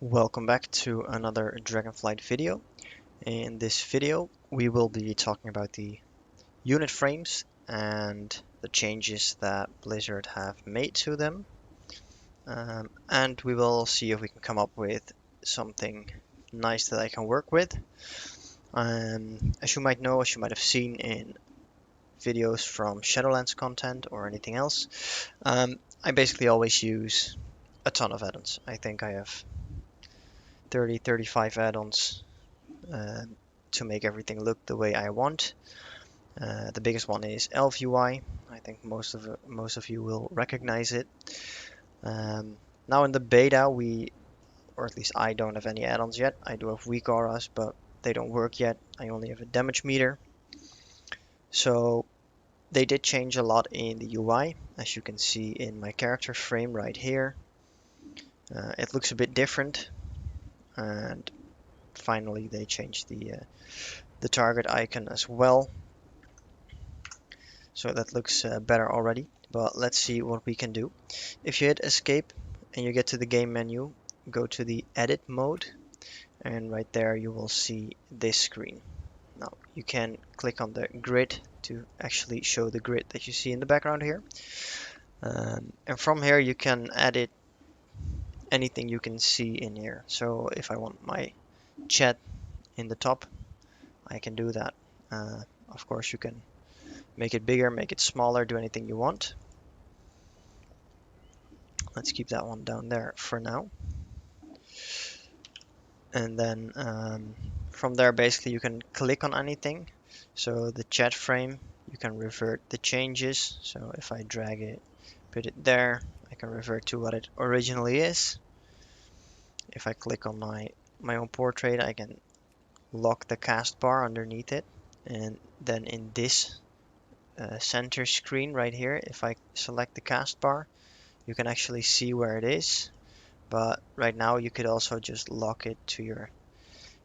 Welcome back to another Dragonflight video. In this video, we will be talking about the unit frames and the changes that Blizzard have made to them. And we will see if we can come up with something nice that I can work with. As you might know, as you might have seen in videos from Shadowlands content or anything else, I basically always use a ton of add-ons. I think I have 35 add-ons uh, to make everything look the way I want. The biggest one is Elf UI. I think most of you will recognize it. Um, Now in the beta, or at least I don't have any add-ons yet. I do have weak auras, but they don't work yet. I only have a damage meter. So they did change a lot in the UI, as you can see in my character frame right here. It looks a bit different, and finally they changed the target icon as well. So that looks better already, but let's see what we can do. If you hit escape and you get to the game menu, go to the edit mode, and right there you will see this screen. Now you can click on the grid to actually show the grid that you see in the background here. And from here you can edit anything you can see in here. So if I want my chat in the top, I can do that. Of course you can make it bigger, make it smaller, do anything you want. Let's keep that one down there for now. And then from there, basically, you can click on anything. So the chat frame, you can revert the changes. So if I drag it, put it there, I can revert to what it originally is. If I click on my own portrait, I can lock the cast bar underneath it. And then in this center screen right here, if I select the cast bar, you can actually see where it is. But right now you could also just lock it to your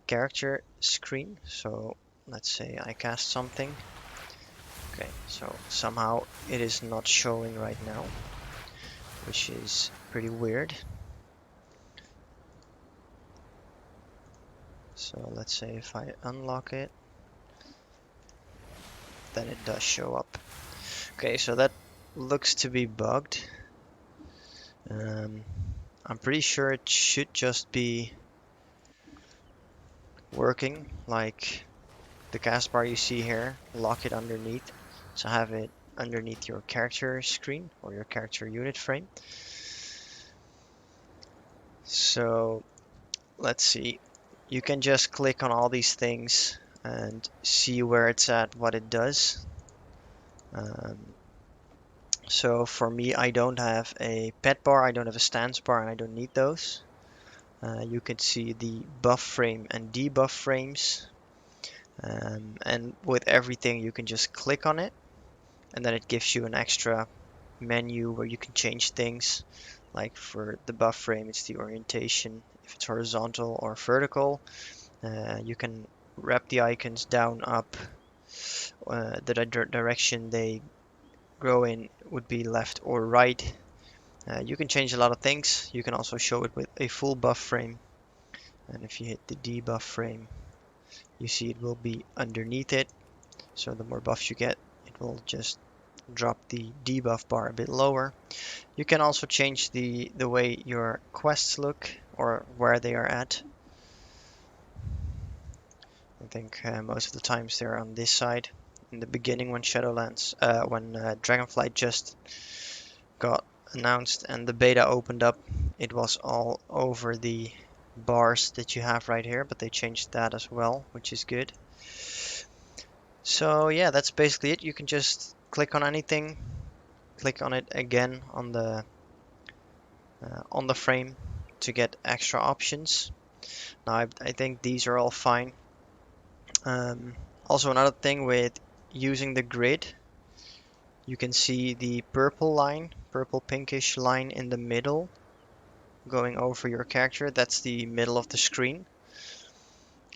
character screen. So let's say I cast something. Okay, so somehow it is not showing right now, which is pretty weird. So let's say if I unlock it, then it does show up. Okay, so that looks to be bugged. I'm pretty sure it should just be working, like the cast bar you see here, lock it underneath. So have it underneath your character screen or your character unit frame. So let's see. You can just click on all these things and see where it's at, what it does. Um, so for me, I don't have a pet bar, I don't have a stance bar, and I don't need those. You can see the buff frame and debuff frames. And with everything, you can just click on it, and then it gives you an extra menu where you can change things. Like for the buff frame, it's the orientation, if it's horizontal or vertical. You can wrap the icons down, up. The direction they grow in would be left or right. You can change a lot of things. You can also show it with a full buff frame. And if you hit the debuff frame, you see it will be underneath it. So the more buffs you get, it will just drop the debuff bar a bit lower. You can also change the way your quests look or where they are at. I think most of the times they're on this side. In the beginning, when Dragonflight just got announced and the beta opened up, it was all over the bars that you have right here, but they changed that as well, which is good. So yeah, that's basically it. You can just click on anything, click on it again on the frame to get extra options. Now I think these are all fine. Also another thing with using the grid, you can see the purple pinkish line in the middle going over your character. That's the middle of the screen.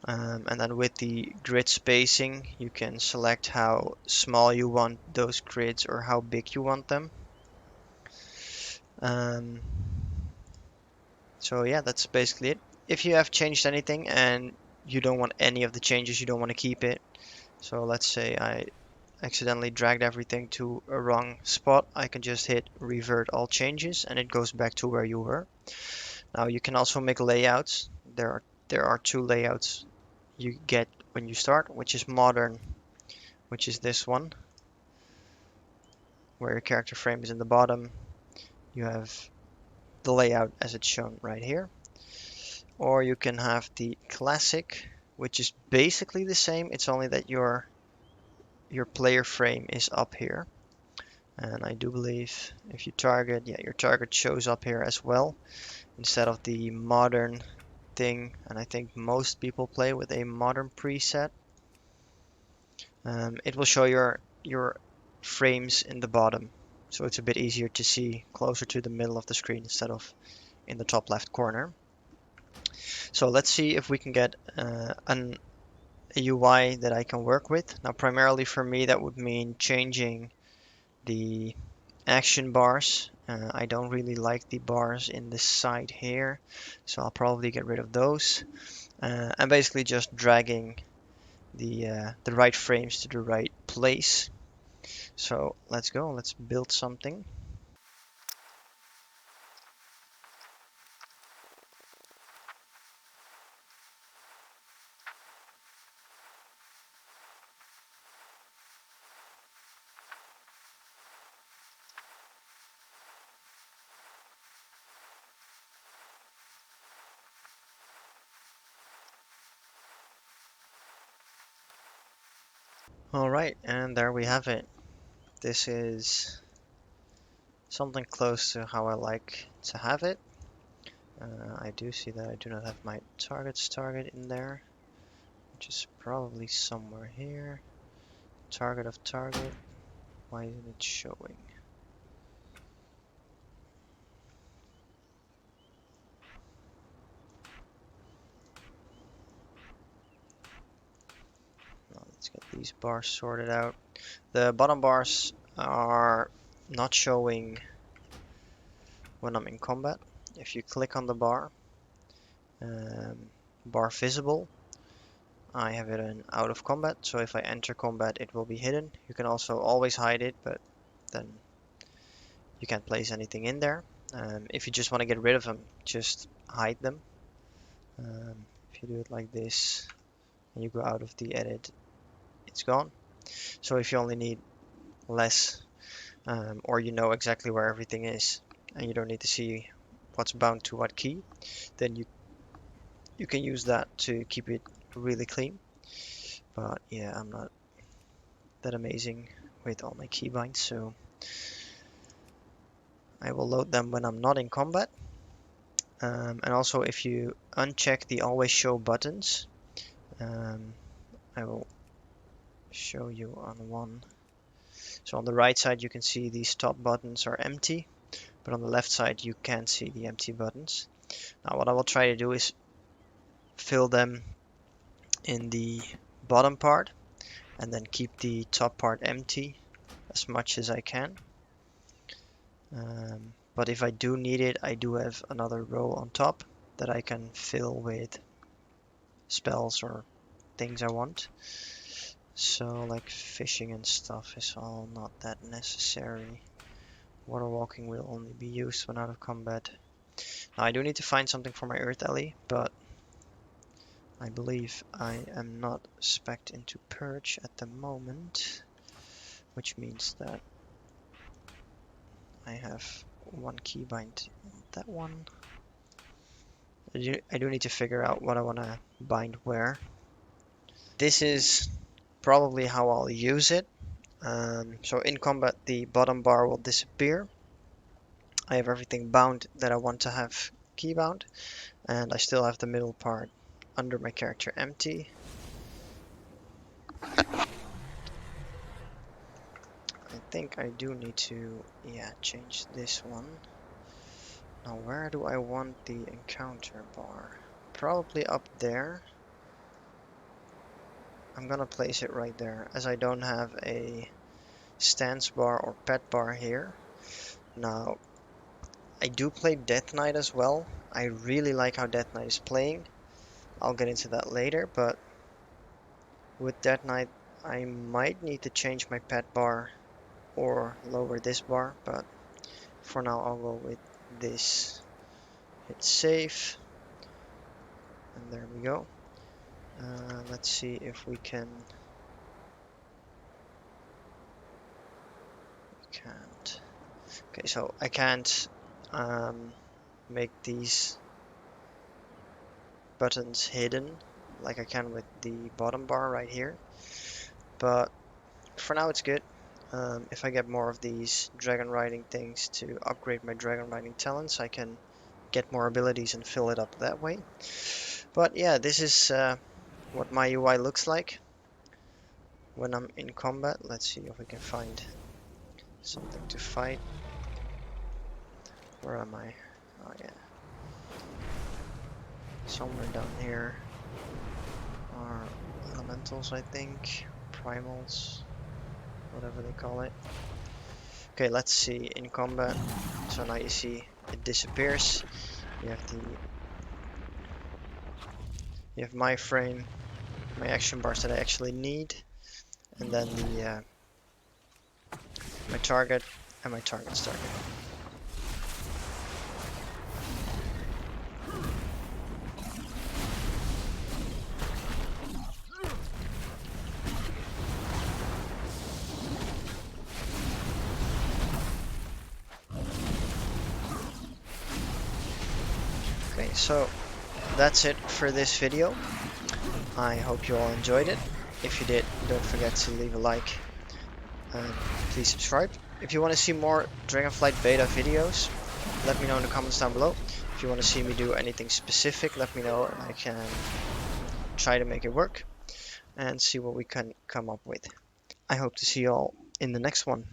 And then with the grid spacing, you can select how small you want those grids or how big you want them. So yeah, that's basically it. If you have changed anything and you don't want any of the changes, you don't want to keep it. So let's say I accidentally dragged everything to a wrong spot, I can just hit revert all changes and it goes back to where you were. Now you can also make layouts. There are two layouts you get when you start, which is modern, which is this one, where your character frame is in the bottom. You have the layout as it's shown right here. Or you can have the classic, which is basically the same. It's only that your player frame is up here. And I do believe if you target, yeah, your target shows up here as well instead of the modern thing. And I think most people play with a modern preset. It will show your frames in the bottom, so it's a bit easier to see closer to the middle of the screen instead of in the top left corner. So let's see if we can get a UI that I can work with. Now, primarily for me, that would mean changing the action bars. I don't really like the bars in the side here, so I'll probably get rid of those. And basically just dragging the right frames to the right place. So let's go, let's build something. All right, and there we have it. This is something close to how I like to have it. I do see that I do not have my target's target in there, which is probably somewhere here. Target of target. Why isn't it showing? Now let's get these bars sorted out. The bottom bars are not showing when I'm in combat. If you click on the bar, um, bar visible, I have it in out of combat, so if I enter combat it will be hidden. You can also always hide it, but then you can't place anything in there. If you just want to get rid of them, just hide them. If you do it like this and you go out of the edit, it's gone. So if you only need less, or you know exactly where everything is and you don't need to see what's bound to what key, then you can use that to keep it really clean. But yeah, I'm not that amazing with all my keybinds, so I will load them when I'm not in combat. And also if you uncheck the always show buttons, I will show you on one. So on the right side you can see these top buttons are empty, but on the left side you can't see the empty buttons. Now what I will try to do is fill them in the bottom part and then keep the top part empty as much as I can. But if I do need it, I do have another row on top that I can fill with spells or things I want. So like fishing and stuff is all not that necessary. Water walking will only be used when out of combat. Now I do need to find something for my Earth Alley, but I believe I am not spec'd into Purge at the moment, which means that I have one keybind on that one. I do need to figure out what I want to bind where. This is probably how I'll use it. So in combat, the bottom bar will disappear. I have everything bound that I want to have keybound, and I still have the middle part under my character empty. I think I do need to, yeah, change this one. Now where do I want the encounter bar? Probably up there. I'm gonna place it right there, as I don't have a stance bar or pet bar here. Now, I do play Death Knight as well. I really like how Death Knight is playing. I'll get into that later, but with Death Knight, I might need to change my pet bar or lower this bar, but for now I'll go with this. Hit save, and there we go. Let's see if we can. We can't. Okay, so I can't make these buttons hidden like I can with the bottom bar right here, but for now it's good. If I get more of these dragon riding things to upgrade my dragon riding talents, I can get more abilities and fill it up that way. But yeah, this is what my UI looks like when I'm in combat. Let's see if we can find something to fight. Where am I? Oh yeah. Somewhere down here are elementals, I think. Primals, whatever they call it. Okay, let's see in combat. So now you see it disappears. You have my frame, my action bars that I actually need, and then the my target and my target's target. Okay, so that's it for this video. I hope you all enjoyed it. If you did, don't forget to leave a like and please subscribe. If you want to see more Dragonflight beta videos, let me know in the comments down below. If you want to see me do anything specific, let me know and I can try to make it work and see what we can come up with. I hope to see you all in the next one.